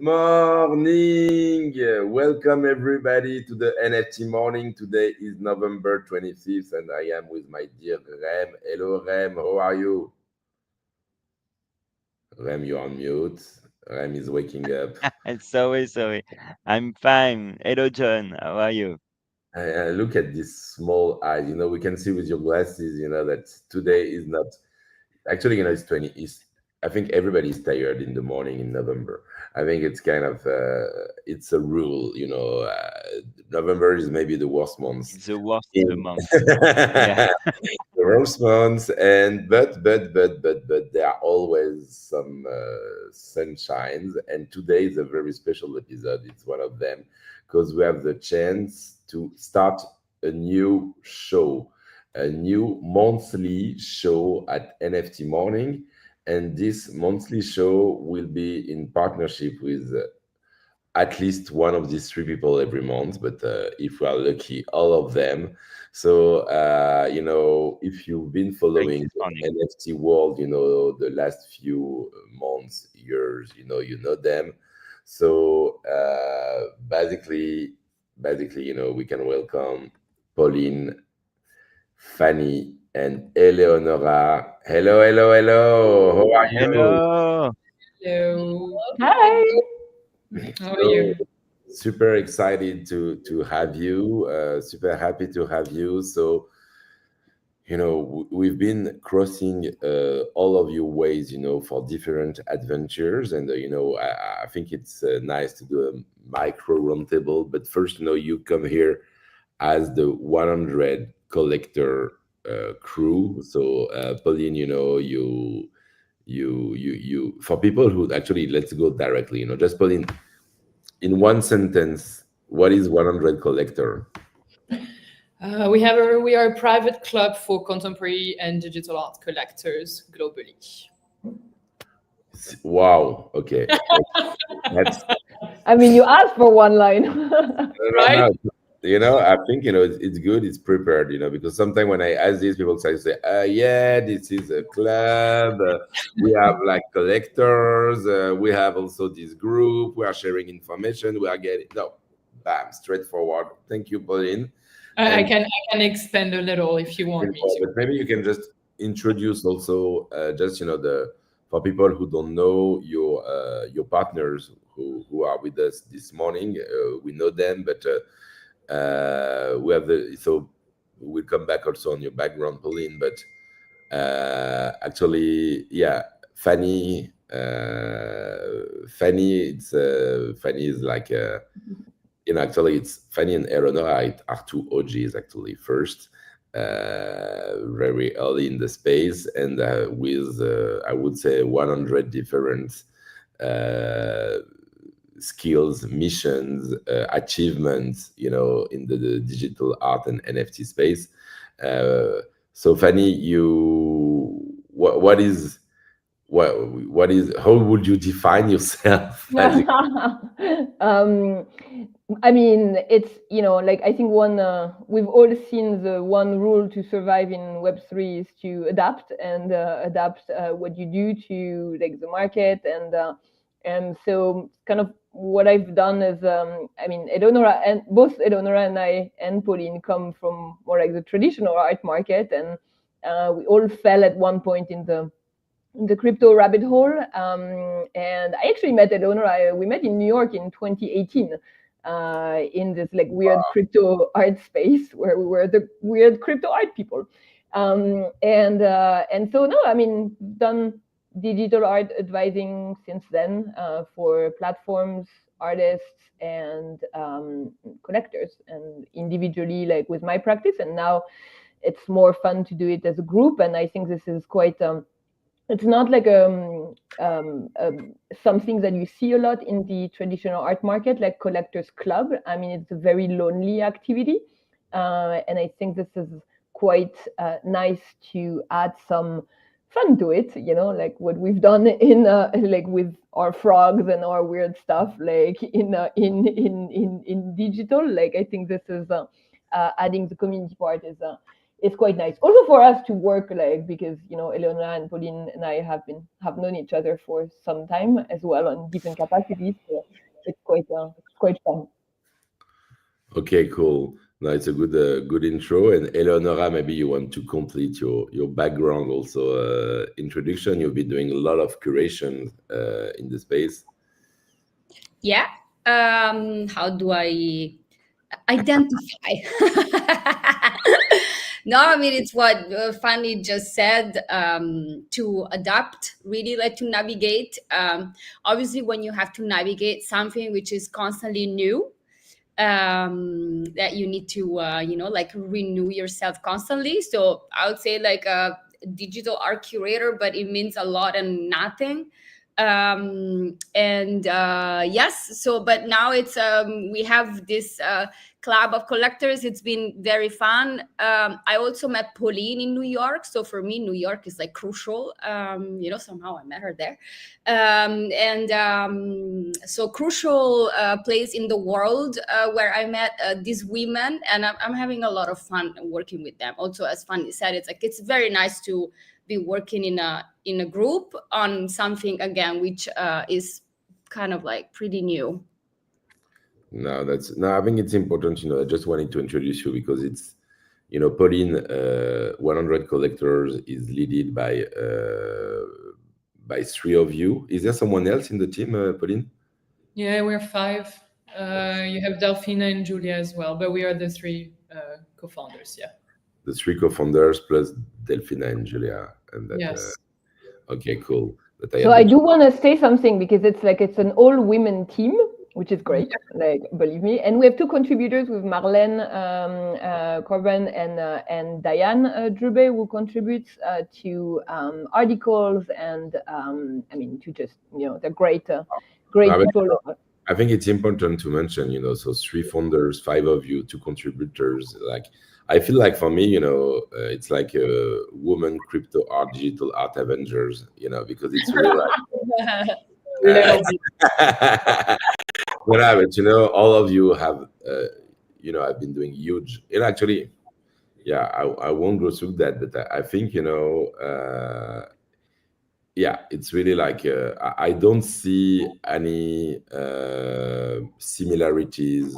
morning. Welcome everybody to the NFT morning. Today is November 25th and I am with my dear Rem. Hello Rem, how are you? Rem, you're on mute. Rem is waking up. Sorry. I'm fine. Hello, John. How are you? Look at these small eyes. We can see with your glasses, that today is not actually, it's 20 is I think everybody's tired in the morning in November. I think it's kind of it's a rule. November is maybe the worst month It's the worst in month. Yeah, the worst month, and but there are always some sunshines, and today is a very special episode. It's one of them because we have the chance to start a new show, a new monthly show at NFT Morning. And this monthly show will be in partnership with at least one of these three people every month, but if we are lucky, all of them. So, if you've been great following this the morning. NFT world, the last few months, years, you know them. So, basically, we can welcome Pauline, Fanny, and Eleonora. Hello, hello, hello. How are you? Hello. Hello. Hi. How are So you? super excited to have you. Super happy to have you. So we've been crossing all of your ways, for different adventures, and I think it's nice to do a micro roundtable. But first, you come here as the 100 collector crew. So Pauline, you for people who actually, let's go directly, just Pauline, in one sentence, what is 100 collector? We are a private club for contemporary and digital art collectors globally. Wow. Okay. That's I mean, you asked for one line. Right? no. I think it's good. It's prepared. Because sometimes when I ask these people, say, yeah, this is a club. We have like collectors. We have also this group. We are sharing information. We are getting no, bam, straightforward. Thank you, Pauline. I And can expand a little if you want me to. but maybe you can just introduce also just the for people who don't know your partners who are with us this morning. We know them, but we have the so we'll come back also on your background, Pauline. But actually, yeah, Fanny, it's Fanny is like actually, it's Fanny and Eleonora are two OGs actually first, very early in the space, and with I would say 100 different uh, skills, missions, achievements, in the digital art and NFT space. So Fanny, what is what is how would you define yourself? um, I mean, it's like I think one we've all seen the one rule to survive in Web3 is to adapt and adapt what you do to like the market and so kind of what I've done is I mean Eleonora and both Eleonora and I and Pauline come from more like the traditional art market and we all fell at one point in the crypto rabbit hole. And I actually met Eleonora. We met in New York in 2018 in this like weird crypto art space where we were the weird crypto art people. And so no, I mean, done digital art advising since then for platforms, artists, and collectors, and individually like with my practice. And now it's more fun to do it as a group. And I think this is quite it's not like something that you see a lot in the traditional art market, like collectors club. I mean, it's a very lonely activity, and I think this is quite nice to add some fun to it. Like what we've done in like with our frogs and our weird stuff, like in digital. Like I think this is adding the community part is. It's quite nice also for us to work like because Eleonora and Pauline and I have known each other for some time as well on different capacities, so it's quite fun. Okay, cool. No, it's a good intro. And Eleonora, maybe you want to complete your background also introduction. You've been doing a lot of curation in the space. Yeah. How do I identify? No, I mean, it's what Fanny just said, to adapt, really, like to navigate. Obviously, when you have to navigate something which is constantly new, that you need to, like renew yourself constantly. So I would say like a digital art curator, but it means a lot and nothing. Yes, so but now it's we have this club of collectors. It's been very fun. I also met Pauline in New York, so for me New York is like crucial. Somehow I met her there. So crucial place in the world where I met these women, and I'm having a lot of fun working with them. Also, as Fanny said, it's very nice to be working in a group on something again which is kind of like pretty new. No, I think it's important. I just wanted to introduce you because it's, Pauline, 100 Collectors is led by three of you. Is there someone else in the team, Pauline? Yeah, we're 5. You have Delphina and Julia as well, but we are the 3 co-founders. Yeah. The 3 co-founders plus Delphina and Julia, and that. Yes. Okay, cool. So I do want to say something because it's an all-women team, which is great. Like, believe me. And we have 2 contributors with Marlene Corbin and Diane Drube, who contributes to articles and to just they're great people. I think it's important to mention, so 3 founders, 5 of you, 2 contributors. Like, I feel like for me, it's like a woman crypto art, digital art Avengers, because it's really like. But all of you have, I've been doing huge. And actually, yeah, I won't go through that, but I think, it's really like I don't see any similarities,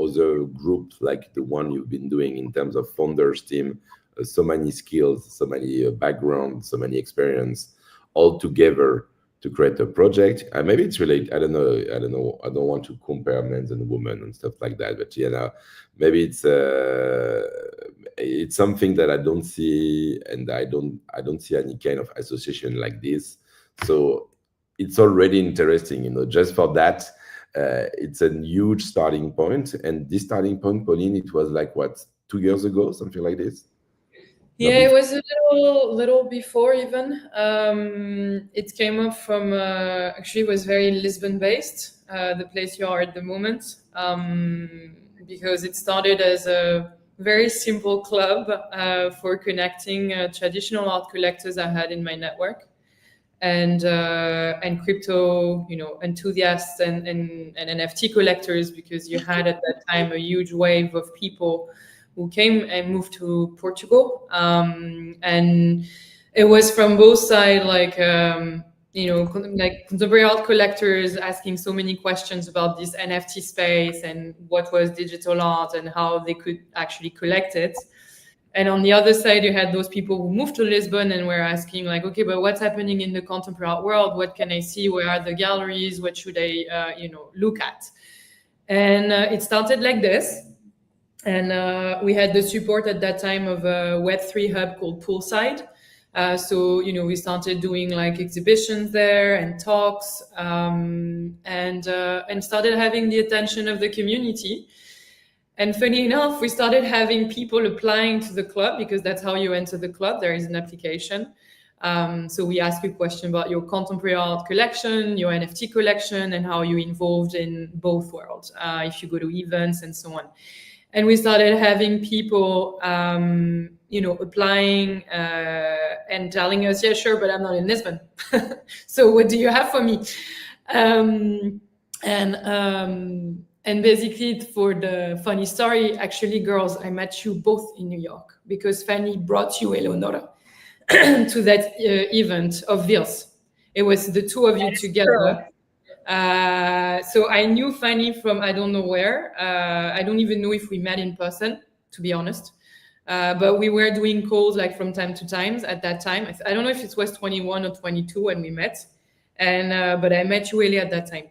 other groups like the one you've been doing in terms of founders team, so many skills, so many backgrounds, so many experience all together to create a project. Maybe it's related. I don't know. I don't want to compare men and women and stuff like that. But maybe it's something that I don't see, and I don't see any kind of association like this. So it's already interesting, just for that. It's a huge starting point, and this starting point, Pauline, it was like what, 2 years ago, something like this. Yeah, it was a little before even. It came up from actually it was very Lisbon based, the place you are at the moment, because it started as a very simple club for connecting traditional art collectors I had in my network, and crypto enthusiasts and NFT collectors, because you had at that time a huge wave of people who came and moved to Portugal. And it was from both sides, like contemporary art collectors asking so many questions about this NFT space and what was digital art and how they could actually collect it. And on the other side, you had those people who moved to Lisbon and were asking like, okay, but what's happening in the contemporary art world? What can I see? Where are the galleries? What should I, look at? And it started like this. And we had the support at that time of a Web3 hub called Poolside. So we started doing like exhibitions there and talks, and started having the attention of the community. And funny enough, we started having people applying to the club, because that's how you enter the club. There is an application. So we ask you a question about your contemporary art collection, your NFT collection, and how you're involved in both worlds, if you go to events and so on. And we started having people, applying and telling us, yeah, sure, but I'm not in Lisbon. So what do you have for me? And basically, for the funny story, actually, girls, I met you both in New York because Fanny brought you, Eleonora, to that event of Vils. It was the 2 of you together. So I knew Fanny from I don't know where. I don't even know if we met in person, to be honest. But we were doing calls like from time to time at that time. I don't know if it was 21 or 22 when we met, and but I met you really at that time,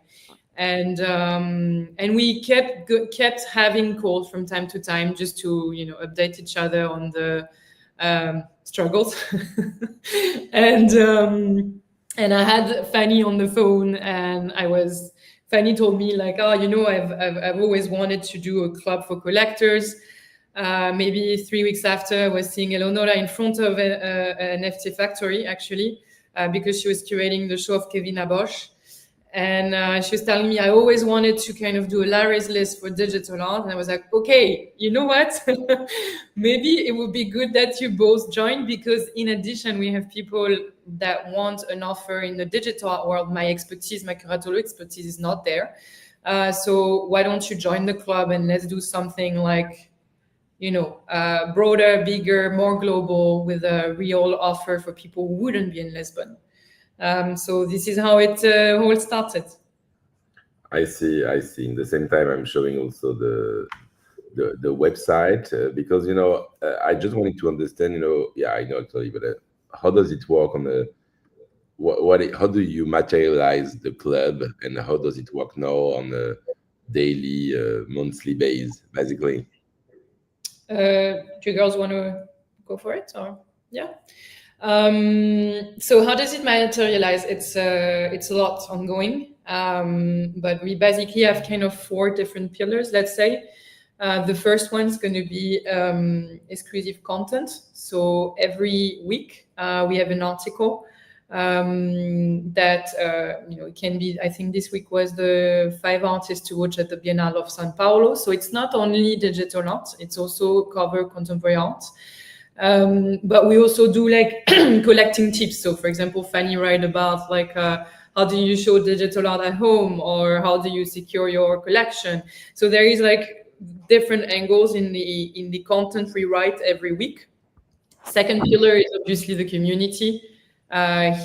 and we kept having calls from time to time just to update each other on the struggles, and I had Fanny on the phone, and Fanny told me like, oh, I've always wanted to do a club for collectors. Maybe 3 weeks after, I was seeing Eleonora in front of an NFT factory, actually, because she was curating the show of Kevin Abosch. And she was telling me I always wanted to kind of do a Larry's list for digital art. And I was like, okay, you know what? Maybe it would be good that you both join, because in addition, we have people that want an offer in the digital art world. My expertise, my curatorial expertise is not there. So why don't you join the club and let's do something like, broader, bigger, more global, with a real offer for people who wouldn't be in Lisbon. So this is how it all started. I see. In the same time, I'm showing also the website, because I just wanted to understand. Yeah, I know actually, but how does it work on the how do you materialize the club, and how does it work now on a daily, monthly base, basically? Do you girls want to go for it, or yeah? So how does it materialize? It's a lot ongoing, but we basically have kind of 4 different pillars, let's say. The first one is going to be exclusive content. So every week we have an article that it can be. I think this week was the 5 artists to watch at the Biennale of São Paulo. So it's not only digital art; it's also cover contemporary art. But we also do like collecting tips. So for example, Fanny write about like how do you show digital art at home, or how do you secure your collection. So there is like different angles in the content we write every week. Second pillar is obviously the community.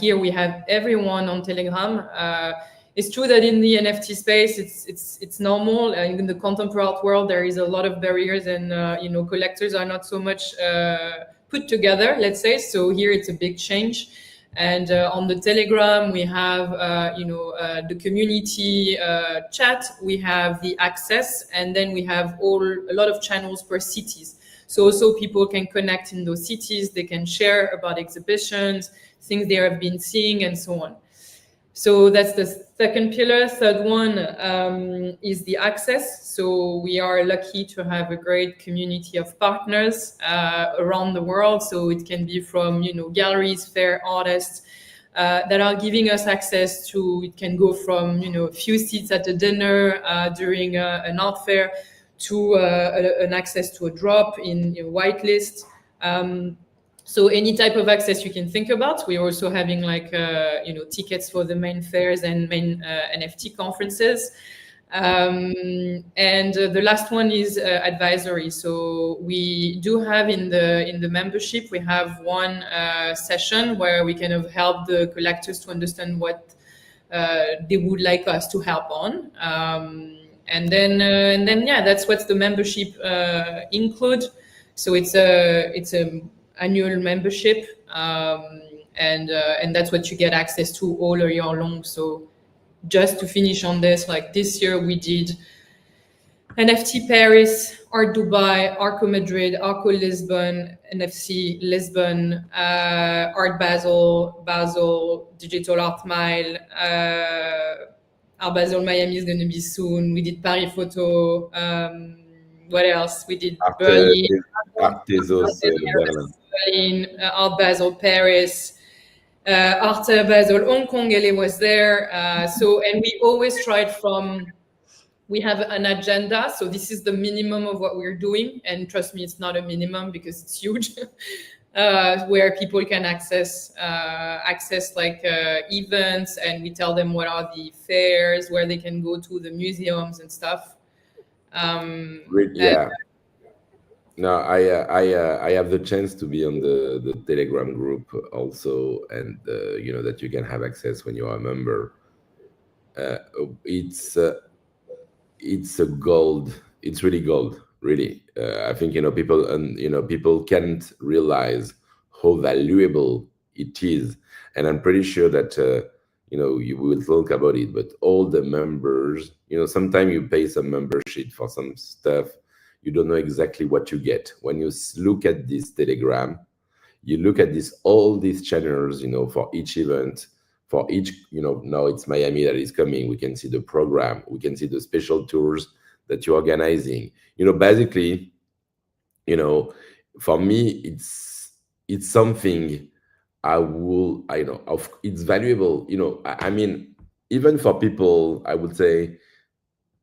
Here we have everyone on Telegram. It's true that in the NFT space, it's normal. In the contemporary art world, there is a lot of barriers, and collectors are not so much put together, let's say. So here it's a big change. And on the Telegram, we have the community chat. We have the access, and then we have a lot of channels per cities. So people can connect in those cities. They can share about exhibitions, things they have been seeing, and so on. So that's the second pillar. Third one is the access. So we are lucky to have a great community of partners around the world. So it can be from galleries, fair artists that are giving us access to. It can go from a few seats at a dinner during an art fair to an access to a drop in whitelist. So any type of access you can think about. We're also having like tickets for the main fairs and main NFT conferences. And the last one is advisory. So we do have in the membership, we have one session where we kind of help the collectors to understand what they would like us to help on. And then yeah, that's what the membership include. So it's a annual membership, and that's what you get access to all year long. So just to finish on this, like this year we did NFT Paris, Art Dubai, Arco Madrid, Arco Lisbon, NFC Lisbon, Art Basel, Digital Art Mile, Art Basel Miami is going to be soon. We did Paris Photo. What else? We did Berlin, Berlin, Art Basel Paris, Art Basel Hong Kong. Ele was there. And we always tried we have an agenda. So this is the minimum of what we're doing. And trust me, it's not a minimum because it's huge. Where people can access like events, and we tell them what are the fairs, where they can go to, the museums and stuff. Yeah. No, I have the chance to be on the Telegram group also, and that you can have access when you are a member. it's a gold. It's really gold, really. I think people, and people can't realize how valuable it is, and I'm pretty sure that you will talk about it. But all the members, sometimes you pay some membership for some stuff, you don't know exactly what you get. When you look at this Telegram, you look at all these channels, for each event, for each, now it's Miami that is coming. We can see the program, we can see the special tours that you're organizing. Basically, for me, it's something it's valuable. I mean, even for people, I would say,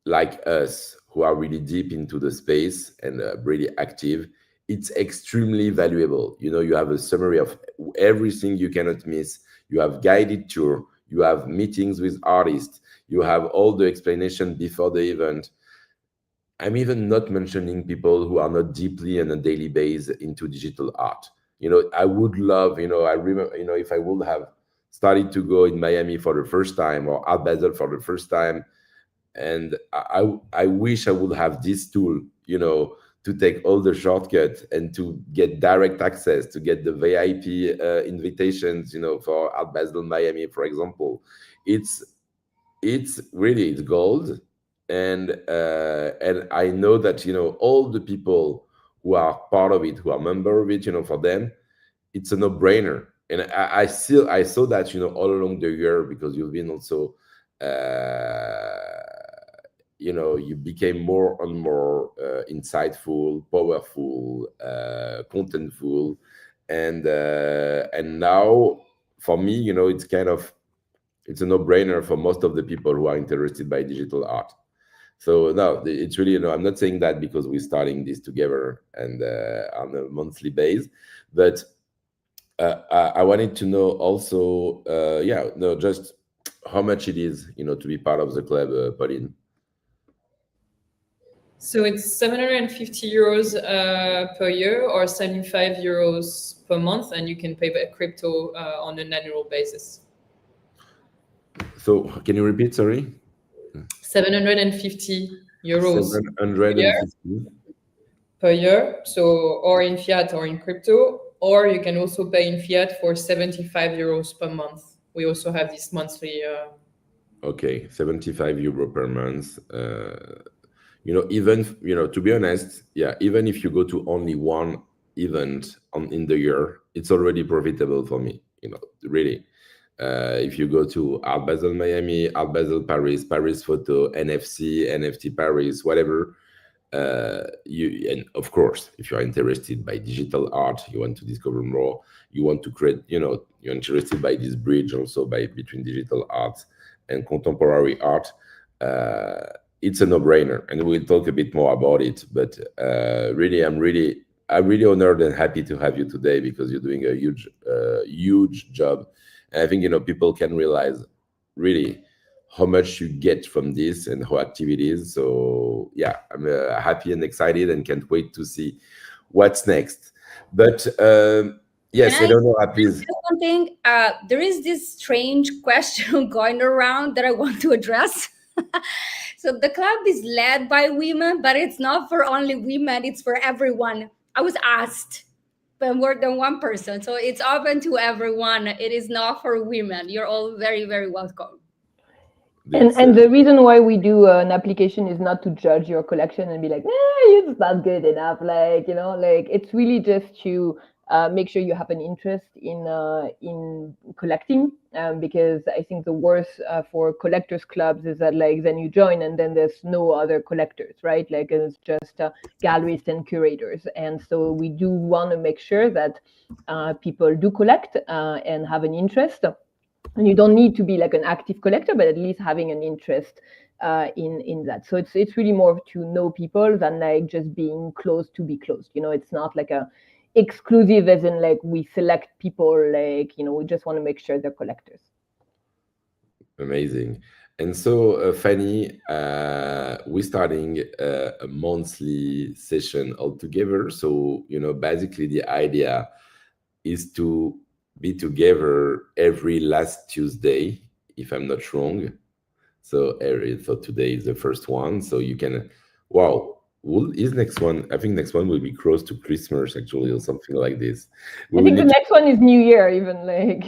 like us, who are really deep into the space and really active, it's extremely valuable. You have a summary of everything you cannot miss. You have guided tour, you have meetings with artists, you have all the explanation before the event. I'm even not mentioning people who are not deeply on a daily basis into digital art. I would love, I remember, if I would have started to go in Miami for the first time, or Art Basel for the first time, and I wish I would have this tool, to take all the shortcuts and to get direct access, to get the VIP invitations, for Art Basel Miami, for example. It's really, it's gold. And I know that all the people who are part of it, who are member of it, for them it's a no-brainer. And I saw that all along the year, because you've been also you became more and more insightful, powerful, contentful, and now for me, it's a no-brainer for most of the people who are interested by digital art. So no, it's really, I'm not saying that because we're starting this together and on a monthly base, but I wanted to know also, just how much it is, to be part of the club, Pauline. So it's 750 euros per year, or 75 euros per month, and you can pay by crypto on an annual basis. So can you repeat, sorry? 750 euros 750 per year, so, or in fiat or in crypto, or you can also pay in fiat for 75 euros per month. We also have this monthly. Okay, 75 euro per month. Even to be honest, even if you go to only one event in the year, it's already profitable for me. Really. If you go to Art Basel Miami, Art Basel Paris, Paris Photo, NFC, NFT Paris, whatever, and of course, if you are interested by digital art, you want to discover more, you want to create, you're interested by this bridge also between digital art and contemporary art, it's a no-brainer, and we'll talk a bit more about it. But really, I'm really honored and happy to have you today, because you're doing a huge job. And I think people can realize really how much you get from this and how active it is. So yeah, I'm happy and excited and can't wait to see what's next. But yes, I don't know. Please. One thing, there is this strange question going around that I want to address. So the club is led by women, but it's not for only women, it's for everyone. I was asked by more than one person. So it's open to everyone. It is not for women. You're all very, very welcome. And the reason why we do an application is not to judge your collection and be like, it's not good enough. It's really just to make sure you have an interest in collecting, because I think the worst for collectors clubs is that then you join and then there's no other collectors, right? It's just galleries and curators. And so we do want to make sure that people do collect and have an interest. And you don't need to be an active collector, but at least having an interest in that. So it's really more to know people than just being closed to be closed. It's not a exclusive as in we select people, we just want to make sure they're collectors. Amazing. And so Fanny, we're starting a monthly session altogether. So basically the idea is to be together every last Tuesday, if I'm not wrong. So today is the first one. So you can, wow. Is next one? I think next one will be close to Christmas actually, or something like this. I think the next one is New Year, even like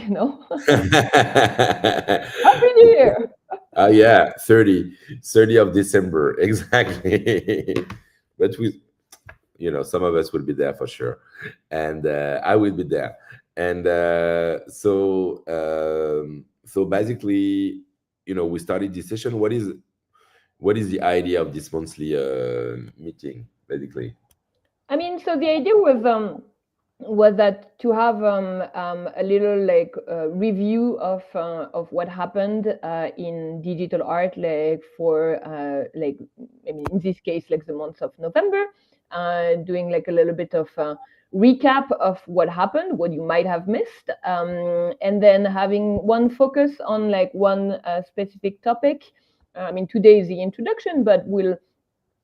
Happy New Year. Yeah, 30 of December exactly. But some of us will be there for sure, and I will be there. And so basically, we started this session. What is the idea of this monthly meeting, basically? I mean, so the idea was that to have a little like review of what happened in digital art, like for like, I mean, in this case, like the month of November, doing like a little bit of recap of what happened, what you might have missed, and then having one focus on like one specific topic. I mean, today is the introduction, but we'll,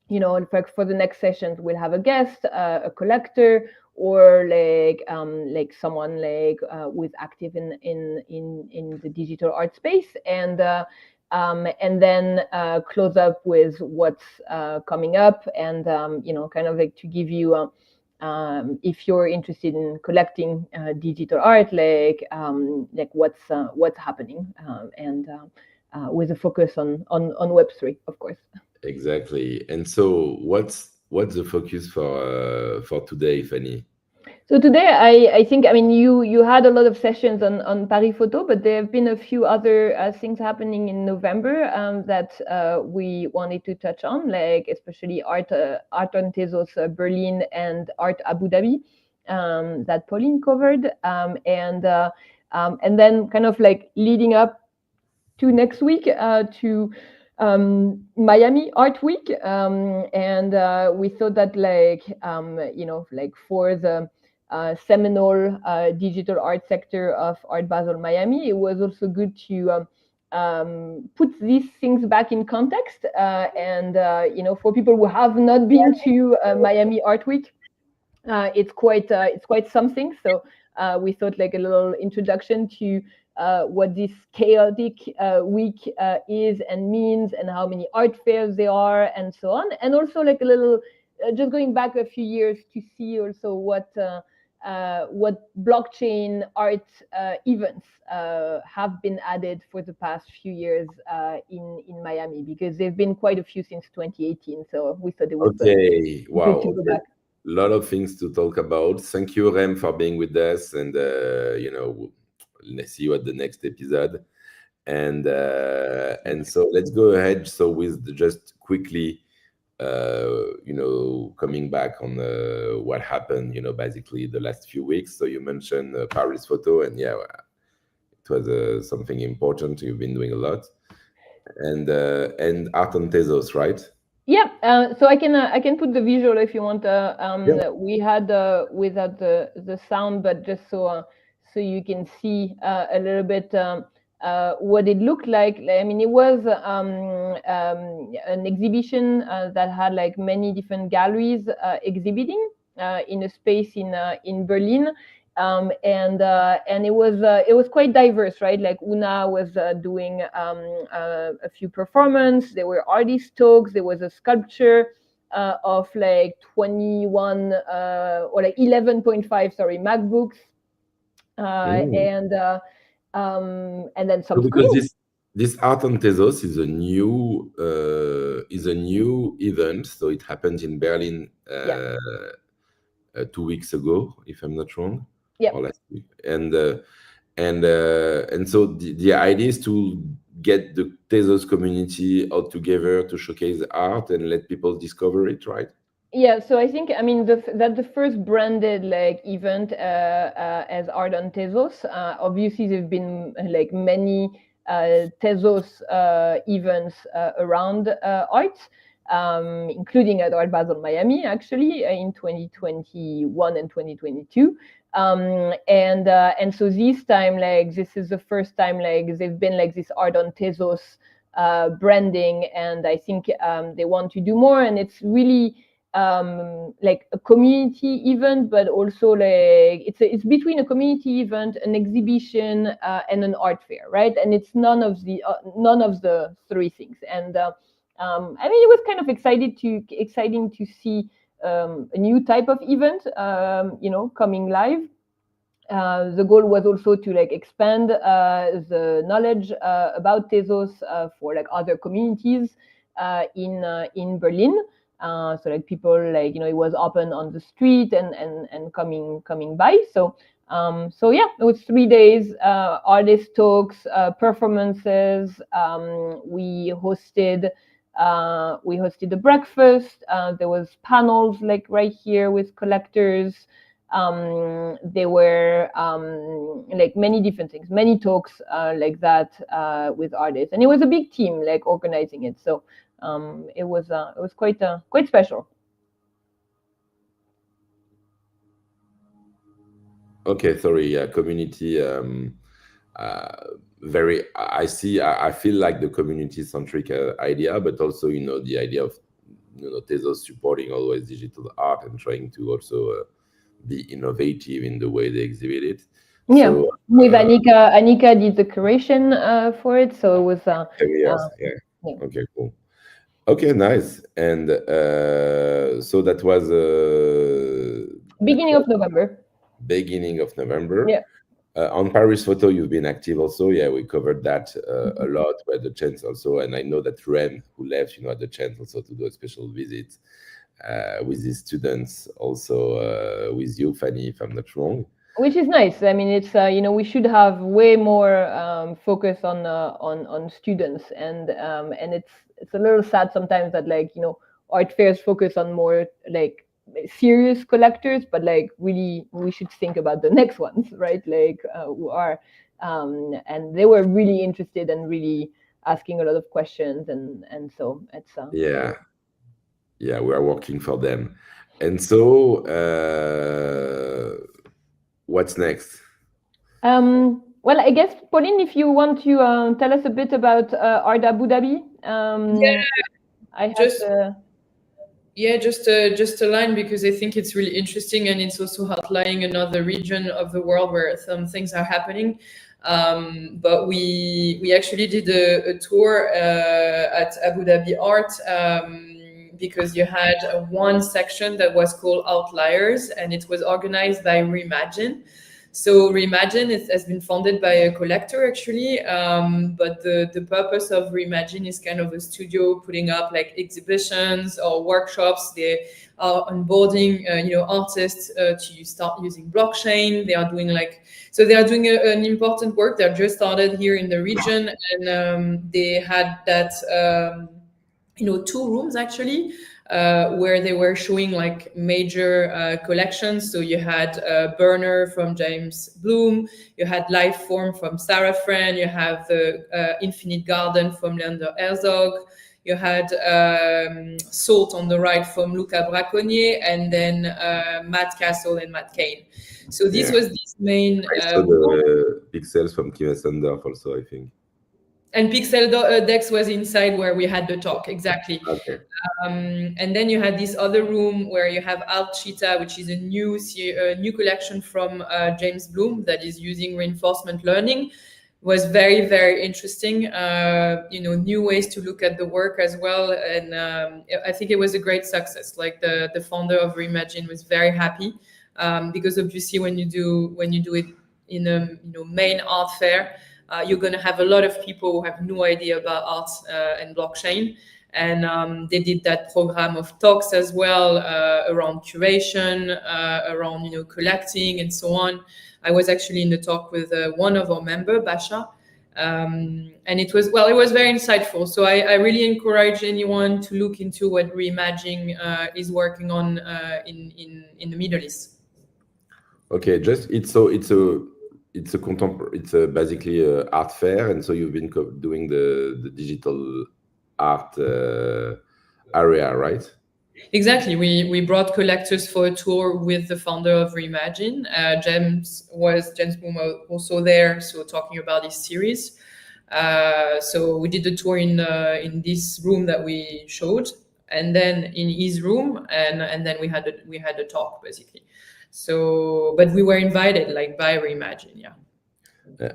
in fact, for the next sessions, we'll have a guest, a collector, or like someone like who's active in the digital art space, and then close up with what's coming up, and kind of like to give you if you're interested in collecting digital art, like what's happening, and with a focus on Web3, of course. Exactly. And so what's the focus for today, Fanny? So today, I think, I mean, you had a lot of sessions on Paris Photo, but there have been a few other things happening in November that we wanted to touch on, like especially Art on Tezos Berlin and Art Abu Dhabi that Pauline covered, and then kind of like leading up to next week to Miami Art Week, and we thought that like for the seminal digital art sector of Art Basel Miami, it was also good to put these things back in context, and for people who have not been to Miami Art Week, it's quite something. So we thought like a little introduction to what this chaotic week is and means, and how many art fairs there are, and so on, and also like a little just going back a few years to see also what blockchain art events have been added for the past few years in Miami, because there've been quite a few since 2018. So we thought it was okay. Wow. good to go back. A lot of things to talk about. Thank you, Rem, for being with us, and let's see you at the next episode. And so let's go ahead. So with just quickly, coming back on what happened, basically the last few weeks. So you mentioned Paris Photo, and yeah, it was something important. You've been doing a lot, and Art on Tezos, right? Yeah, so I can put the visual if you want. We had without the sound, but just so you can see a little bit what it looked like. I mean, it was an exhibition that had like many different galleries exhibiting in a space in Berlin. And it was quite diverse, right? Like Una was doing a few performances. There were artist talks. There was a sculpture of like 21 or like 11.5, MacBooks, and then some. So because this Art on Tezos is a new event. So it happened in Berlin 2 weeks ago, if I'm not wrong. Yeah. Or last week. And so the idea is to get the Tezos community out together to showcase art and let people discover it, right? Yeah, so I think, I mean, that the first branded like event as Art on Tezos. Obviously, there've been like many Tezos events around art, including at Art Basel Miami, actually, in 2021 and 2022. And so this time, like, this is the first time, like, they've been like this Art on Tezos branding, and I think they want to do more, and it's really like a community event, but also like it's between a community event, an exhibition, and an art fair, right? And it's none of the three things. And I mean, it was kind of exciting to see a new type of event, coming live. The goal was also to like expand the knowledge about Tezos for like other communities in Berlin. So like people like it was open on the street and coming by. So yeah, it was 3 days, artist talks, performances. We hosted a breakfast. There was panels like right here with collectors. There were like many different things, many talks like that with artists, and it was a big team like organizing it. So it was quite special. Okay, sorry. Yeah, community. Very. I feel like the community-centric idea, but also the idea of Tezos supporting always digital art and trying to also be innovative in the way they exhibit it. Yeah, So, with Anika did the curation for it, so it was. yes, yeah. Yeah. Okay, cool. Okay, nice. And so that was Beginning of November. beginning of November. Yeah. On Paris Photo, you've been active also. Yeah, we covered that a lot. We had the chance also, and I know that Ren, who left, had the chance also to do a special visit with his students, also with you, Fanny, if I'm not wrong. Which is nice. I mean, it's we should have way more focus on students, and it's a little sad sometimes that like art fairs focus on more like serious collectors, but like really we should think about the next ones, right? Like who are and they were really interested and really asking a lot of questions, and so it's yeah, we are working for them. And so what's next? Well, I guess Pauline, if you want to tell us a bit about Art Abu Dhabi. I have just a line, because I think it's really interesting, and it's also outlining another region of the world where some things are happening. But we actually did a tour at Abu Dhabi Art, because you had one section that was called Outliers, and it was organized by Reimagine. So Reimagine has been founded by a collector actually, but the purpose of Reimagine is kind of a studio putting up like exhibitions or workshops. They are onboarding artists to start using blockchain. They are doing an important work. They're just started here in the region, and they had that 2 rooms actually. Where they were showing like major collections. So you had Burner from James Bloom, you had Lifeform from Sarah Friend, you have the Infinite Garden from Leander Herzog, you had Salt on the right from Luca Braconnier, and then Matt Castle and Matt Kane. So this was this main. I saw the Pixels from Kim Sandorf also, I think. And Pixel Dex was inside where we had the talk, exactly. Okay. And then you had this other room where you have Alt Cheetah, which is a new collection from James Bloom that is using reinforcement learning. Was very, very interesting. New ways to look at the work as well. And I think it was a great success. Like the founder of Reimagine was very happy because obviously when you do it in a main art fair, you're going to have a lot of people who have no idea about art and blockchain. And they did that program of talks as well around curation, around collecting and so on. I was actually in the talk with one of our members, Basha, and it was very insightful. So I really encourage anyone to look into what Reimagine is working on in the Middle East. Okay, it's basically an art fair, and so you've been doing the digital art area, right? Exactly. We brought collectors for a tour with the founder of Reimagine. James Bloom also there, so talking about this series. So we did the tour in this room that we showed, and then in his room, and then we had a talk basically. So, but we were invited like by Reimagine, yeah.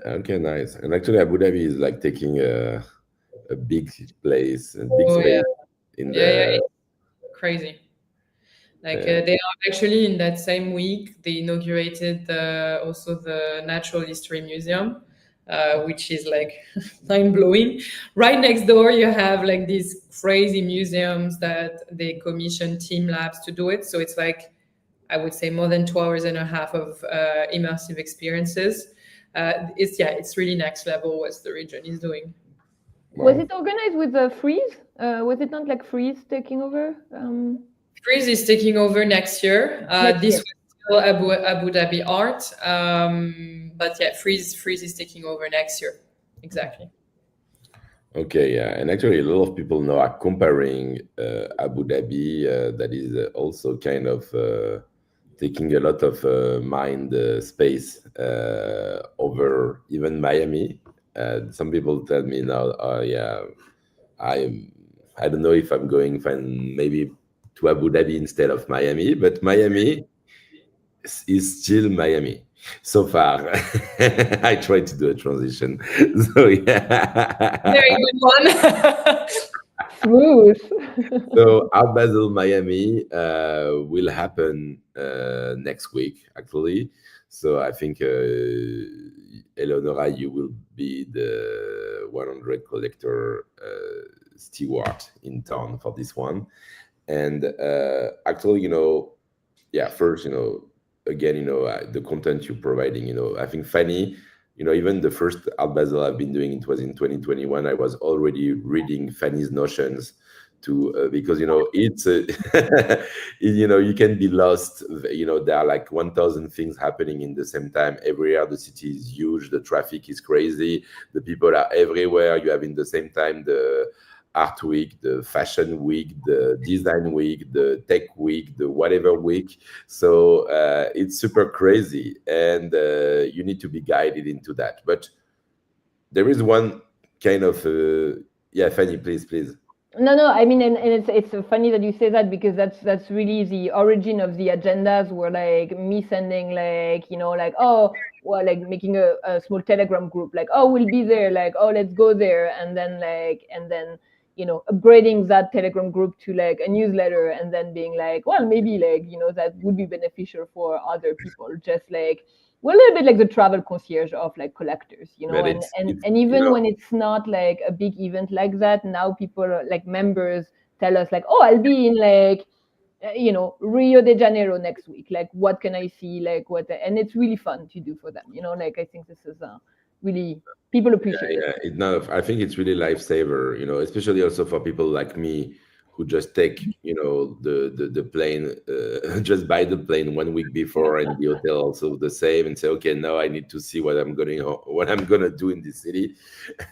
Okay, nice. And actually, Abu Dhabi is like taking a big place, a big Oh, space yeah. in Yeah, the. it's crazy. Like they are actually in that same week they inaugurated also the Natural History Museum, which is like mind blowing. Right next door, you have like these crazy museums that they commission Team Labs to do it. So it's like, I would say, more than 2.5 hours of immersive experiences. It's really next level what the region is doing. Was Wow. it organized with Freeze? Was it not like Freeze taking over? Freeze is taking over next year. Next This year. was still Abu Dhabi Art, but yeah, Freeze is taking over next year. Exactly. Okay, yeah, and actually, a lot of people now are comparing Abu Dhabi, that is also kind of taking a lot of mind space over even Miami. Some people tell me now, yeah, I don't know if I'm going maybe to Abu Dhabi instead of Miami, but Miami is still Miami so far. I tried to do a transition, so yeah. Very good one. Smooth. So Art Basel Miami will happen next week, actually. So I think Eleonora, you will be the 100 collector steward in town for this one. And actually, yeah, first, again, the content you're providing, I think Fanny, even the first Art Basel I've been doing, it was in 2021. I was already reading Fanny's notions because it's you can be lost. There are like 1,000 things happening in the same time everywhere. The city is huge, the traffic is crazy, the people are everywhere. You have in the same time the art week, the fashion week, the design week, the tech week, the whatever week. So it's super crazy, and you need to be guided into that. But there is one kind of yeah, Fanny, please. No. I mean, and it's funny that you say that, because that's really the origin of the agendas. Were like me sending like oh, well, like making a small Telegram group, like, oh, we'll be there, like, oh, let's go there, and then upgrading that Telegram group to like a newsletter, and then being like, well, maybe like that would be beneficial for other people, just like, well, a little bit like the travel concierge of like collectors, But and even when it's not like a big event like that, now people like members tell us like, oh, I'll be in like Rio de Janeiro next week, like what can I see, like what, and it's really fun to do for them, like I think this is really, people appreciate it. I think it's really lifesaver, especially also for people like me who just take the plane, just buy the plane 1 week before, and the hotel also the same, and say, okay, now I need to see what I'm gonna do in this city.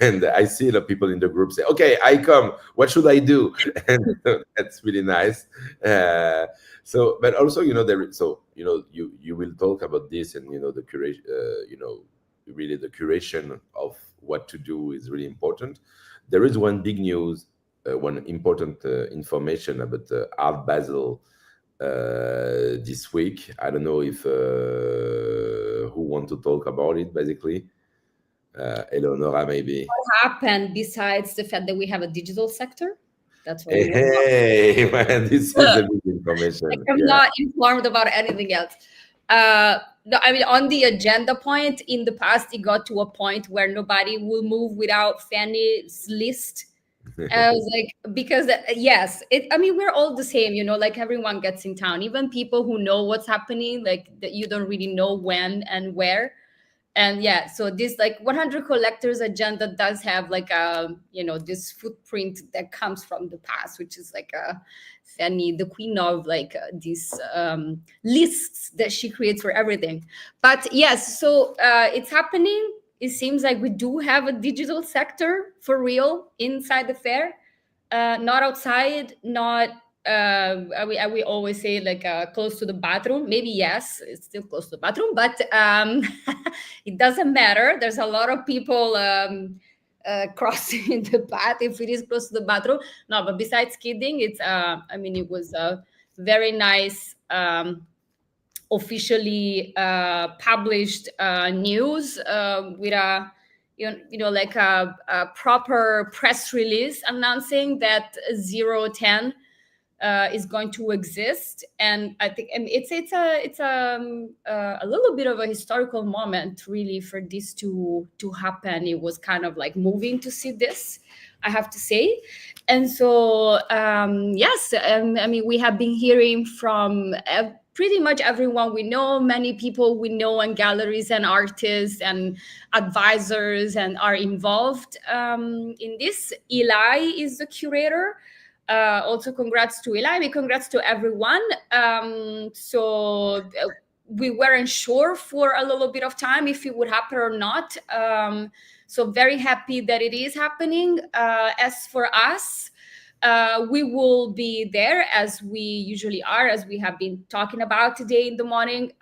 And I see a lot of people in the group say, okay, I come, what should I do? And that's really nice. So, but also, you will talk about this, and the curation, really the curation of what to do is really important. There is one big news, one important information about Art Basel this week. I don't know if who want to talk about it, basically. Eleonora, maybe. What happened besides the fact that we have a digital sector? That's what Hey, man, this is a big information. I'm not informed about anything else. No, I mean, on the agenda point, in the past, it got to a point where nobody will move without Fanny's list. I was like, because yes, I mean, we're all the same, like everyone gets in town, even people who know what's happening, like that you don't really know when and where. And yeah, so this like 100 collectors agenda does have like this footprint that comes from the past, which is like Fanny, the queen of like these lists that she creates for everything. But yes, so it's happening. It seems like we do have a digital sector for real inside the fair, not outside, not we always say like close to the bathroom. Maybe yes, it's still close to the bathroom, but it doesn't matter. There's a lot of people crossing the path if it is close to the bathroom. No, but besides kidding, it's I mean, it was a very nice officially published news with a like a proper press release announcing that 010 is going to exist. And I think it's a little bit of a historical moment really for this to happen. It was kind of like moving to see this, I have to say. And so yes, I mean, we have been hearing from pretty much everyone we know, many people we know, and galleries and artists and advisors and are involved in this. Eli is the curator. Also, congrats to Eli, congrats to everyone. So we weren't sure for a little bit of time if it would happen or not. So very happy that it is happening. As for us, we will be there as we usually are, as we have been talking about today in the morning,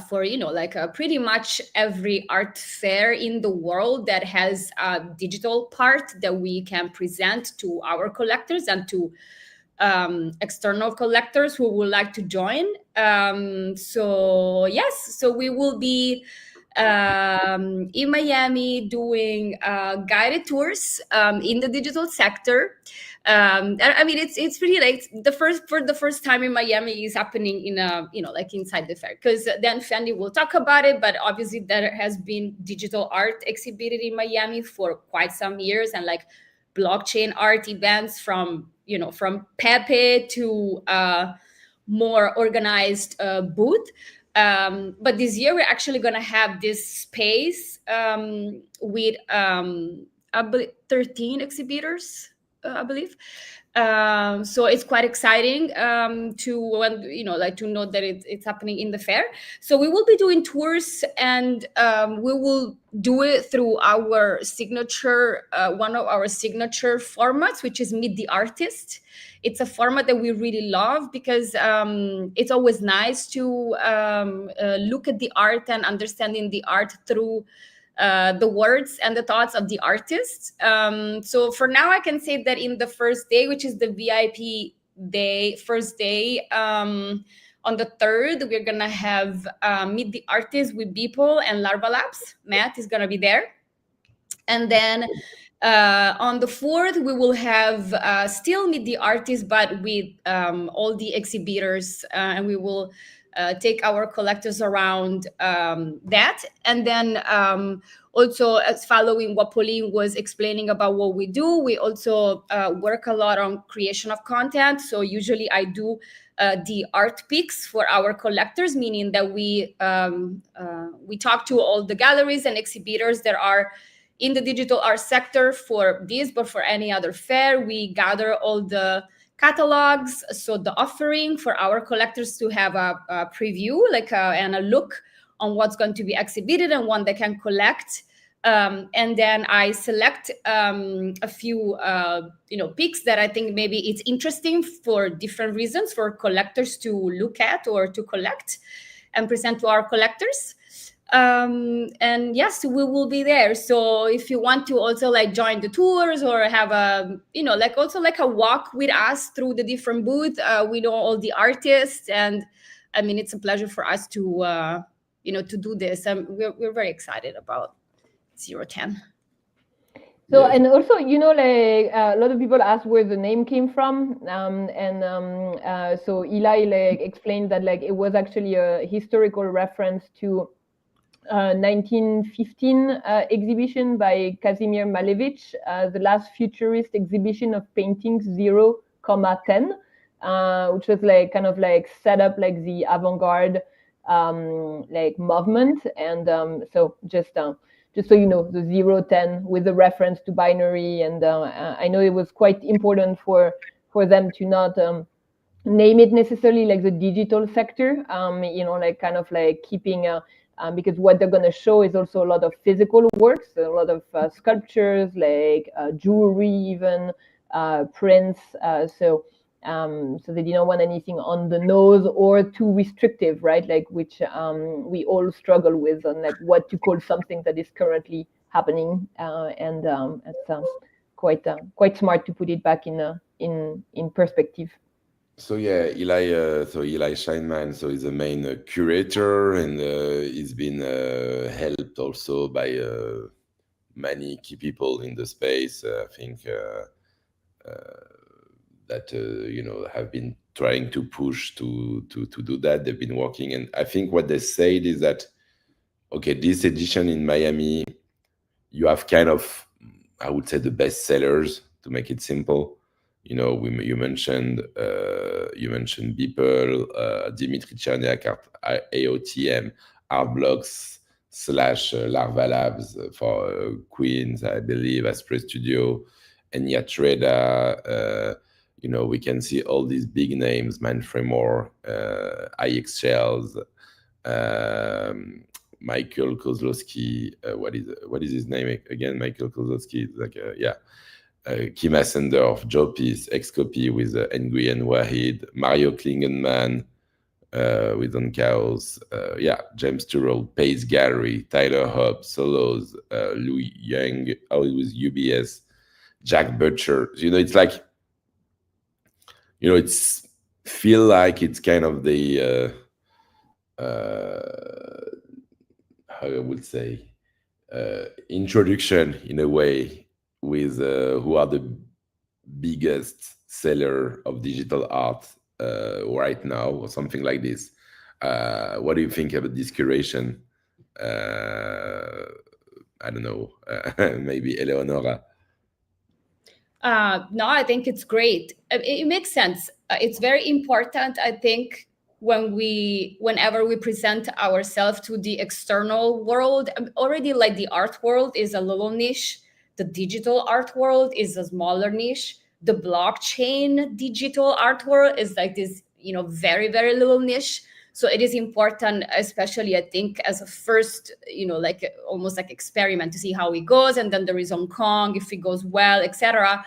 for like pretty much every art fair in the world that has a digital part that we can present to our collectors and to external collectors who would like to join. So yes, so we will be in Miami doing guided tours in the digital sector. I mean, it's really like for the first time in Miami is happening in a like inside the fair, because then Fendi will talk about it. But obviously there has been digital art exhibited in Miami for quite some years, and like blockchain art events from from Pepe to more organized booth. But this year we're actually going to have this space with 13 exhibitors, I believe. So it's quite exciting to know that it's happening in the fair. So we will be doing tours, and we will do it through our signature, one of our signature formats, which is Meet the Artist. It's a format that we really love because it's always nice to look at the art and understanding the art through the words and the thoughts of the artists. So for now, I can say that in the first day, which is the VIP day, first day, on the 3rd, we're gonna have Meet the Artist with Beeple and Larva Labs. Matt is gonna be there. And then on the 4th, we will have still Meet the Artist, but with all the exhibitors, and we will take our collectors around that. And then also, as following what Pauline was explaining about what we do, we also work a lot on creation of content. So usually I do the art picks for our collectors, meaning that we talk to all the galleries and exhibitors that are in the digital art sector for this, but for any other fair. We gather all the catalogs, so the offering for our collectors to have a preview, and a look on what's going to be exhibited and what they can collect. And then I select a few picks that I think maybe it's interesting for different reasons for collectors to look at or to collect and present to our collectors. And yes, we will be there. So if you want to also join the tours or have a a walk with us through the different booths, we know all the artists, and I mean, it's a pleasure for us to to do this. We're very excited about 010. So, and also, a lot of people ask where the name came from. So Eli explained that it was actually a historical reference to 1915 exhibition by Kazimierz Malevich, the last futurist exhibition of paintings 0,10, which was set up the avant-garde movement. And so just so you know, the 010 with the reference to binary. And I know it was quite important for them to not name it necessarily the digital sector, keeping because what they're going to show is also a lot of physical works, a lot of sculptures, jewelry, even prints. So they didn't want anything on the nose or too restrictive, right? Which we all struggle with on what to call something that is currently happening, and it's quite smart to put it back in perspective. So yeah, Eli Scheinman, so he's the main curator, and he's been helped also by many key people in the space. I think that have been trying to push to do that. They've been working, and I think what they said is that okay, this edition in Miami, you have kind of, I would say, the best sellers, to make it simple. You mentioned Beeple, Dimitri Cherniak at AOTM, Artblocks / Larva Labs for Queens, I believe, Asprey Studio, and Yatreda. We can see all these big names, Manfremore, IX Shells, Michael Kozlowski. What is his name again? Michael Kozlowski. Like Kim Asendorf, Joe Peace, Excopy with Nguyen Wahid, Mario Klingenman with On Chaos, James Turrell, Pace Gallery, Tyler Hobbs, Solos, Louis Young, with UBS, Jack Butcher. It's like, it's feel like it's kind of the how I would say introduction in a way with who are the biggest seller of digital art right now, or something like this. What do you think about this curation? I don't know, maybe Eleonora. No, I think it's great. It makes sense. It's very important, I think, whenever we present ourselves to the external world. Already, like, the art world is a little niche. The digital art world is a smaller niche. The blockchain digital art world is like this, very, very little niche. So it is important, especially, I think, as a first, like almost like experiment to see how it goes. And then there is Hong Kong, if it goes well, etc.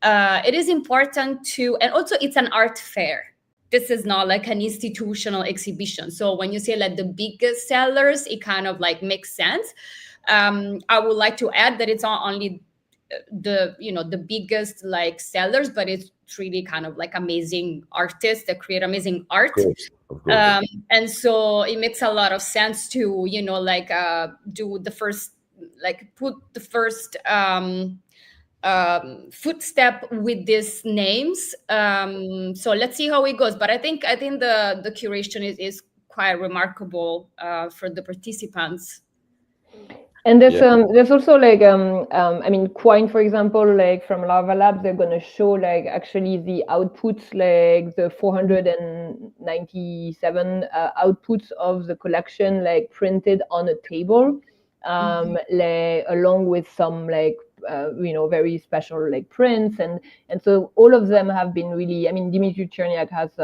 It is important and also it's an art fair. This is not like an institutional exhibition. So when you say like the biggest sellers, it kind of like makes sense. I would like to add that it's not only the biggest like sellers, but it's really kind of like amazing artists that create amazing art. Of course. And so it makes a lot of sense to do the first, like, put the first footstep with these names. So let's see how it goes. But I think the curation is quite remarkable for the participants. And there's also like I mean, Quine, for example, like from Larva Labs, they're gonna show like actually the outputs, like the 497 outputs of the collection, like printed on a table, like, along with some like very special like prints, and so all of them have been really. I mean, Dimitri Cherniak has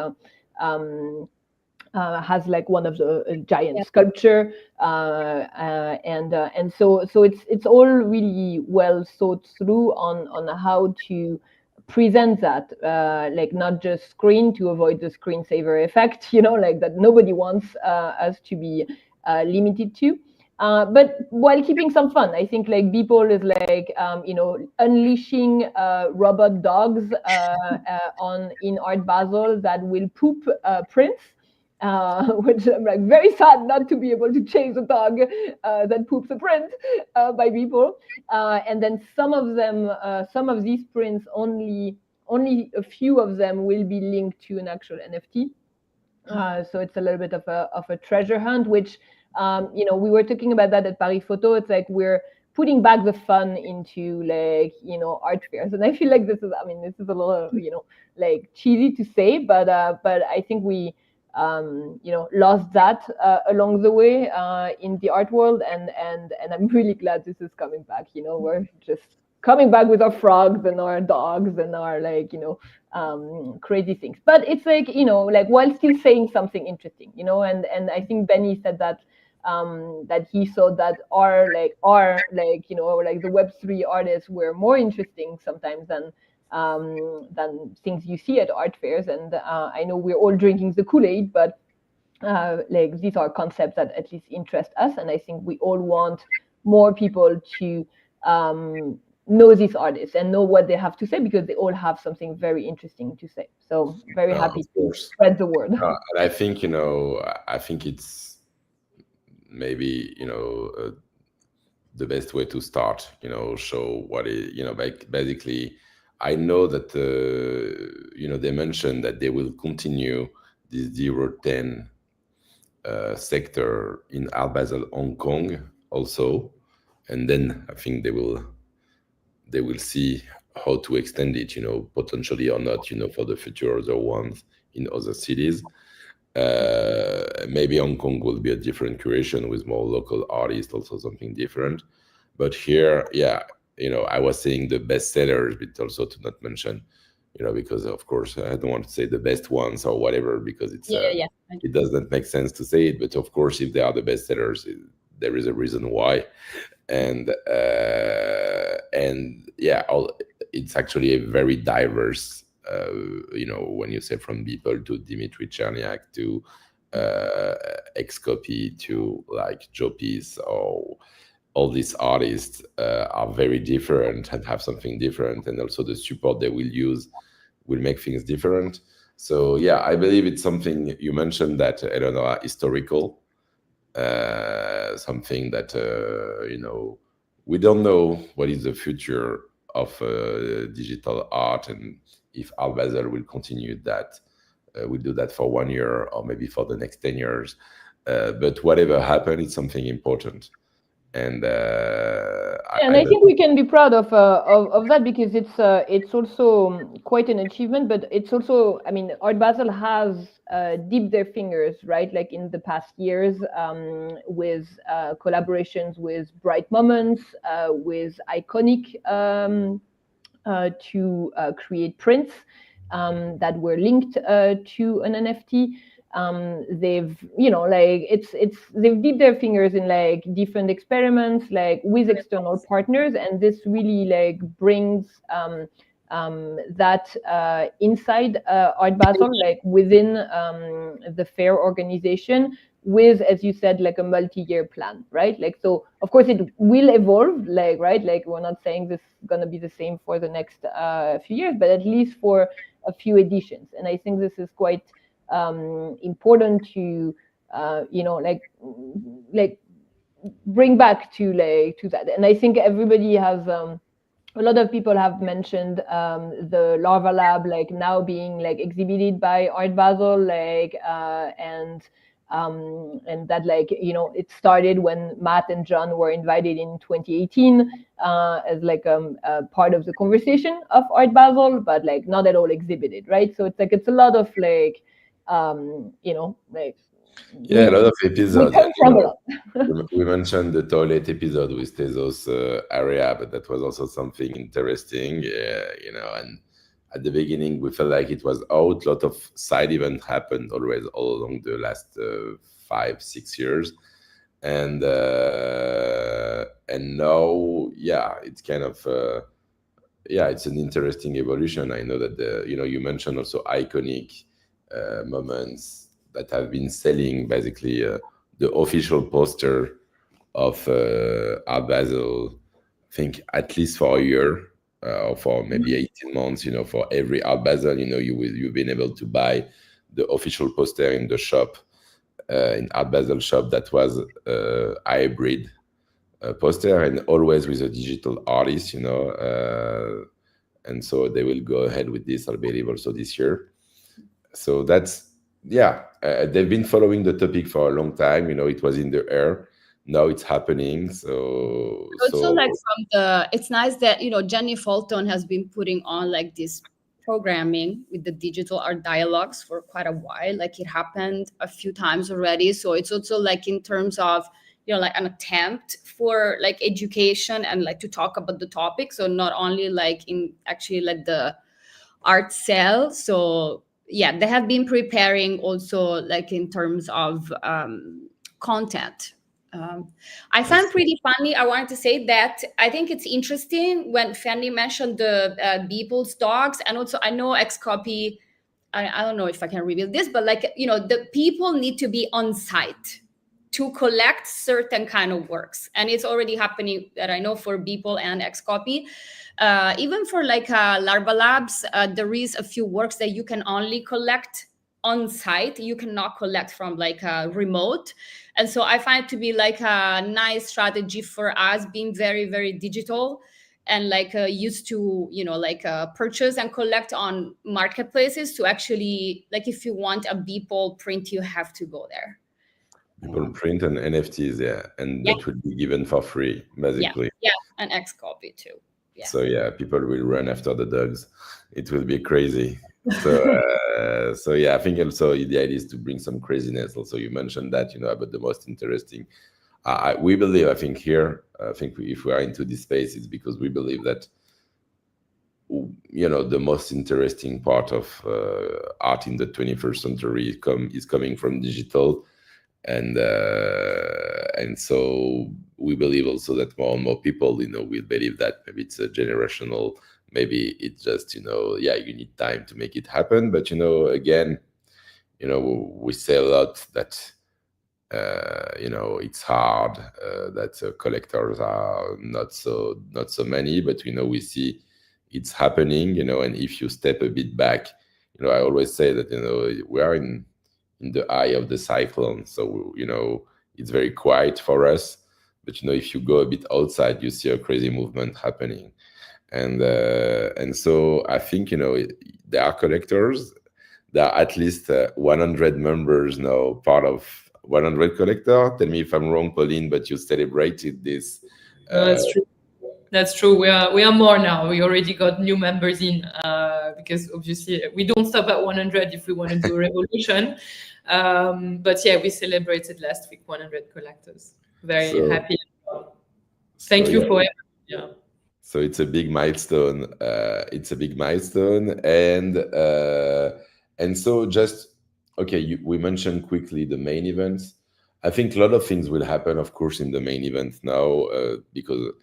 like one of the giant sculpture, and so it's all really well thought through on how to present that, like not just screen to avoid the screensaver effect, like that nobody wants us to be limited to. But while keeping some fun, I think like Beeple is like unleashing robot dogs in Art Basel that will poop prints. Which I'm like very sad not to be able to chase a dog that poops a print by people. And then some of these prints, only a few of them will be linked to an actual NFT. So it's a little bit of a treasure hunt, which we were talking about that at Paris Photo. It's like we're putting back the fun into like art fairs, and I feel like this is a little like cheesy to say, but I think we lost that along the way in the art world, and I'm really glad this is coming back. We're just coming back with our frogs and our dogs and our like crazy things, but it's like like while still saying something interesting, and I think Benny said that that he saw that our the Web3 artists were more interesting sometimes than things you see at art fairs. And I know we're all drinking the Kool-Aid, but like these are concepts that at least interest us, and I think we all want more people to know these artists and know what they have to say, because they all have something very interesting to say. So very happy Of to course. spread the word. And I think, I think it's maybe, the best way to start, show what it, basically, I know that, they mentioned that they will continue this 010 sector in Art Basel Hong Kong also. And then I think they will see how to extend it, potentially or not, for the future other ones in other cities. Maybe Hong Kong will be a different curation with more local artists, also something different. But here, yeah, I was saying the best sellers, but also to not mention, because of course I don't want to say the best ones or whatever, because it's it doesn't make sense to say it. But of course, if they are the best sellers, there is a reason why. And yeah, it's actually a very diverse, when you say from Beeple to Dimitri Cherniak to Xcopy to like Jopis, or all these artists are very different and have something different, and also the support they will use will make things different. So yeah, I believe it's something you mentioned that, Eleonora, historical, something that we don't know what is the future of digital art, and if Art Basel will continue that, we'll do that for 1 year or maybe for the next 10 years. But whatever happened, it's something important. And I think we can be proud of that, because it's also quite an achievement. But it's also, I mean, Art Basel has dipped their fingers, right? Like in the past years, with collaborations with Bright Moments, with Iconic, to create prints that were linked to an NFT. They've they've dipped their fingers in like different experiments, like with external partners, and this really like brings that inside Art Basel, like within the fair organization, with, as you said, like a multi-year plan, right? Like, so of course it will evolve, like, right? Like, we're not saying this is going to be the same for the next few years, but at least for a few editions. And I think this is quite important to like bring back to that. And I think everybody has a lot of people have mentioned the Larva Lab like now being like exhibited by Art Basel, like and that, like, it started when Matt and John were invited in 2018 as like part of the conversation of Art Basel, but like not at all exhibited, right? So it's like it's a lot of like like yeah, a lot of episodes. we come from a lot. We mentioned the toilet episode with Tezos area, but that was also something interesting, and at the beginning we felt like it was out. A lot of side events happened always all along the last 5-6 years, and now, yeah, it's kind of it's an interesting evolution. I know that you mentioned also Iconic moments that have been selling basically the official poster of Art Basel, I think at least for a year or for maybe 18 months. For every Art Basel, you've been able to buy the official poster in the shop, in Art Basel shop, that was hybrid poster, and always with a digital artist, and so they will go ahead with this, I believe, also this year. So that's, they've been following the topic for a long time. It was in the air. Now it's happening. So like it's nice that Jenny Fulton has been putting on like this programming with the digital art dialogues for quite a while. Like, it happened a few times already. So it's also like in terms of like an attempt for like education and like to talk about the topic. So not only like in actually like the art cell. So yeah, they have been preparing also like in terms of content. I find pretty funny. I wanted to say that I think it's interesting when Fanny mentioned the Beeple's dogs, and also I know Xcopy. I don't know if I can reveal this, but like the people need to be on site to collect certain kind of works, and it's already happening that I know for Beeple and Xcopy. Even for like Larva Labs, there is a few works that you can only collect on site. You cannot collect from like a remote, and so I find it to be like a nice strategy for us, being very, very digital and like used to, you know, like purchase and collect on marketplaces, to actually, like, if you want a Beeple print, you have to go there. People print and NFTs, yeah, and Yeah. that will be given for free, basically. Yeah, and Xcopy too. Yeah. So yeah, people will run after the dogs. It will be crazy. So so yeah, I think also the idea is to bring some craziness. Also, you mentioned that, you know, about the most interesting. We believe, I think here, if we are into this space, it's because we believe that, you know, the most interesting part of art in the 21st century is coming from digital, and so we believe also that more and more people, you know, will believe that maybe it's a generational, maybe it's just, you know, yeah, you need time to make it happen. But, you know, again, you know, we say a lot that you know, it's hard, that collectors are not so many, but, you know, we see it's happening, you know. And if you step a bit back, you know, I always say that, you know, we are in the eye of the cyclone, so, you know, it's very quiet for us, but, you know, if you go a bit outside, you see a crazy movement happening. And so I think, you know, there are collectors. There are at least 100 members now, part of 100 Collector. Tell me if I'm wrong, Pauline, but you celebrated this. No, that's true. That's true. We are more now. We already got new members in, because obviously we don't stop at 100 if we want to do a revolution. But yeah, we celebrated last week 100 collectors. Very happy. Thank you for everything. Yeah. So it's a big milestone. And so just, okay, we mentioned quickly the main events. I think a lot of things will happen, of course, in the main event now, because,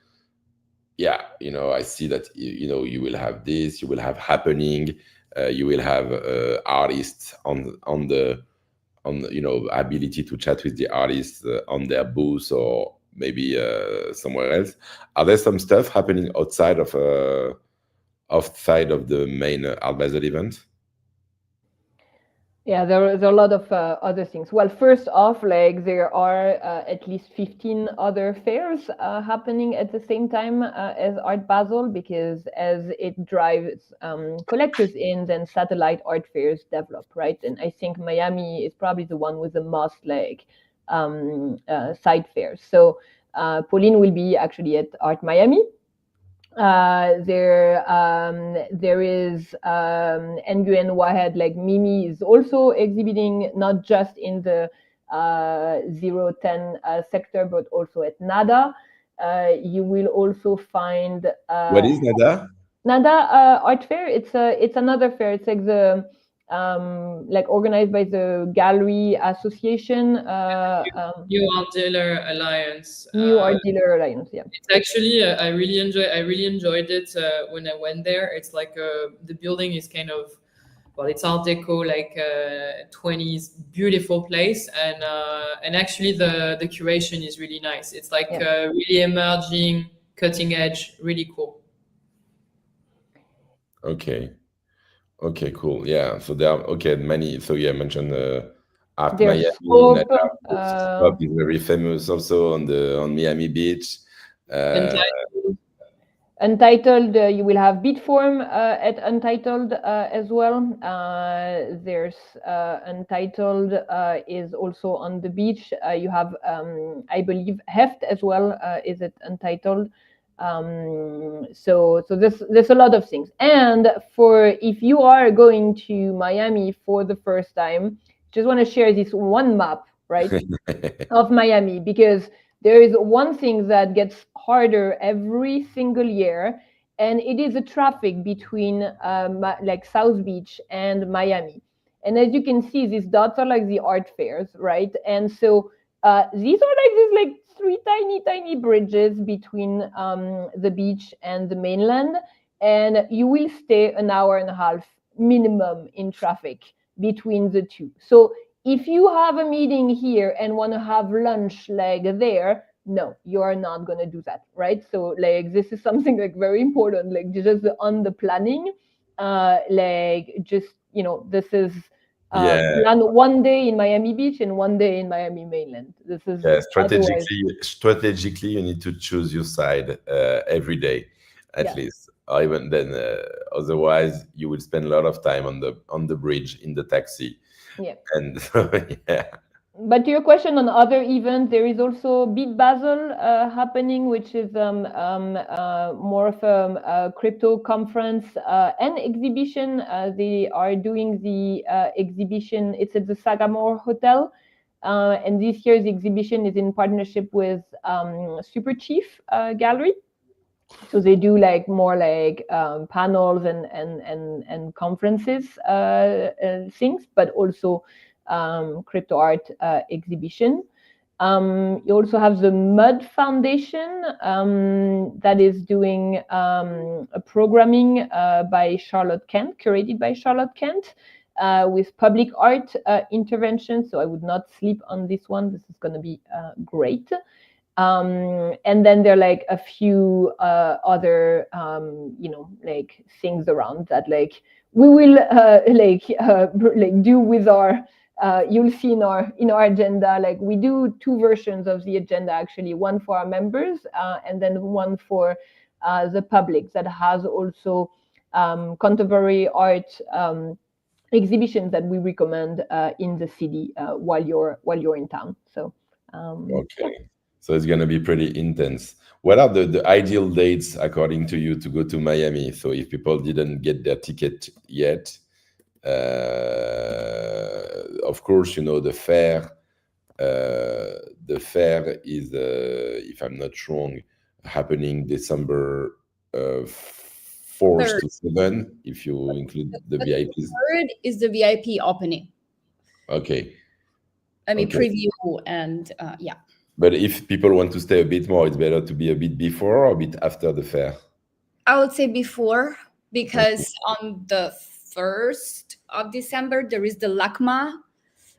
yeah, you know, I see that, you know, you will have this, you will have happening, you will have artists on the you know, ability to chat with the artists on their booth, or maybe somewhere else. Are there some stuff happening outside of the main Art Basel event? Yeah, there are a lot of other things. Well, first off, like, there are at least 15 other fairs happening at the same time as Art Basel, because as it drives collectors in, then satellite art fairs develop, right? And I think Miami is probably the one with the most, like, side fairs. So Pauline will be actually at Art Miami. There is Nguyen Wahed, like Mimi is also exhibiting, not just in the 010 sector, but also at NADA. You will also find what is NADA? NADA Art Fair. It's another fair. It's like the like organized by the Gallery Association. New Art Dealer Alliance. New Art Dealer Alliance, yeah. It's actually I really enjoyed it when I went there. It's like the building is kind of, well, it's Art Deco, like 20s, beautiful place, and actually the curation is really nice. It's like really emerging, cutting edge, really cool. Okay, cool. Yeah, so there are many. So yeah, I mentioned Art There's Miami. Scope is very famous also on Miami Beach. Untitled, you will have Beatform at Untitled as well. There's Untitled is also on the beach. You have, I believe, Heft as well is at Untitled. So there's a lot of things. And if you are going to Miami for the first time, just want to share this one map, right, of Miami, because there is one thing that gets harder every single year, and it is the traffic between like South Beach and Miami. And as you can see, these dots are like the art fairs, right? And so these are like three tiny bridges between the beach and the mainland, and you will stay an hour and a half minimum in traffic between the two. So if you have a meeting here and want to have lunch like there, no, you are not going to do that, right? So like this is something like very important, like just on the planning, like just, you know, this is plan one day in Miami Beach and one day in Miami mainland. This is strategically you need to choose your side every day at least, or even then otherwise you will spend a lot of time on the bridge in the taxi. And But to your question on other events, there is also Beat Basel happening, which is more of a crypto conference and exhibition. They are doing the exhibition. It's at the Sagamore Hotel. And this year's exhibition is in partnership with Super Chief Gallery. So they do like more like panels and conferences things, but also crypto art exhibition. You also have the Mud Foundation that is doing a programming by Charlotte Kent, curated by Charlotte Kent, with public art intervention. So I would not sleep on this one. This is going to be great. And then there are like a few other, you know, like things around that, like we will like do with our. You'll see in our agenda, like we do 2 versions of the agenda actually, one for our members and then one for the public that has also contemporary art exhibitions that we recommend in the city while you're in town. So okay. So it's going to be pretty intense. What are the ideal dates according to you to go to Miami? So if people didn't get their ticket yet, of course, you know, the fair is, if I'm not wrong, happening December 4th to 7th, if you include the VIPs. Third is the VIP opening. Okay. I mean, preview and yeah. But if people want to stay a bit more, it's better to be a bit before or a bit after the fair? I would say before, because on the 1st of December, there is the LACMA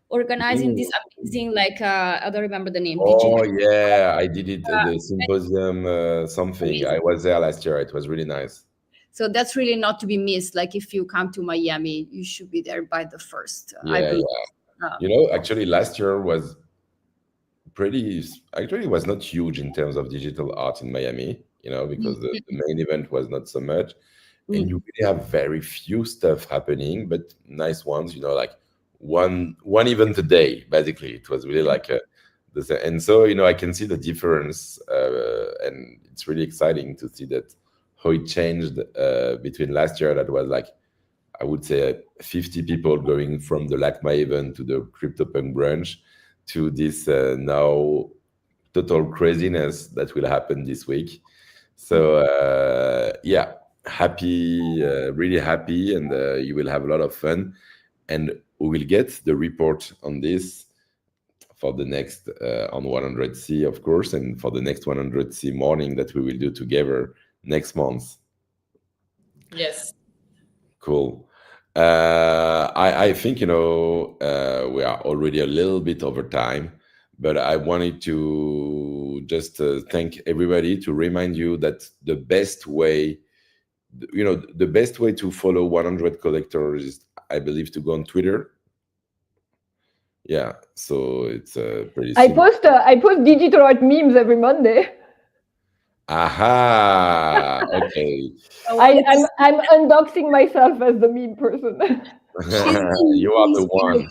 organizing this amazing, like, I don't remember the name. Oh, yeah, I did it, the symposium something. I was there last year. It was really nice. So that's really not to be missed. Like if you come to Miami, you should be there by the 1st. You know, actually last year was it was not huge in terms of digital art in Miami, you know, because the main event was not so much. And you really have very few stuff happening, but nice ones, you know, like one event a day, basically. It was really like and so, you know, I can see the difference and it's really exciting to see that how it changed between last year. That was like, I would say 50 people going from the LACMA event to the CryptoPunk brunch to this now total craziness that will happen this week. So yeah, happy, really happy, and you will have a lot of fun. And we will get the report on this for the next on 100C, of course, and for the next 100C morning that we will do together next month. Yes. Cool. I think, you know, we are already a little bit over time, but I wanted to just thank everybody, to remind you that the best way, you know, the best way to follow 100 Collectors is, I believe, to go on Twitter. Yeah, so it's pretty simple. I post digital art memes every Monday. Aha. Okay. I'm unboxing myself as the meme person. You are the one.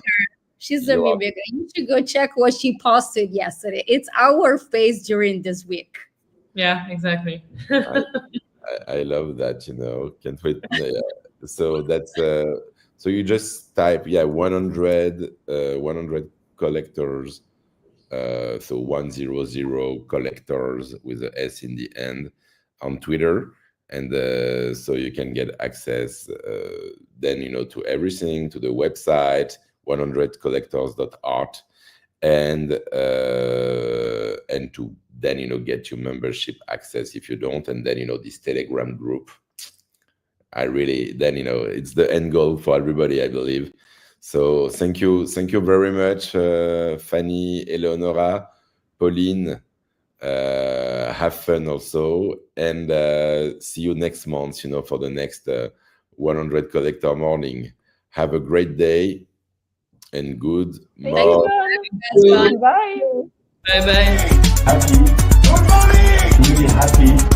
She's the meme maker. You should go check what she posted yesterday. It's our face during this week. Yeah, exactly. I love that, you know. Can't wait. So that's so you just type 100 collectors. So 100 collectors with a S in the end on Twitter, and so you can get access then, you know, to everything, to the website 100collectors.art, and to then, you know, get your membership access if you don't, and then, you know, this Telegram group. Then, you know, it's the end goal for everybody, I believe. So thank you very much, Fanny, Eleonora, Pauline. Have fun also, and see you next month, for the next 100 Collector Morning. Have a great day and good Thank morning. you, John. Bye. Bye bye. Happy, really happy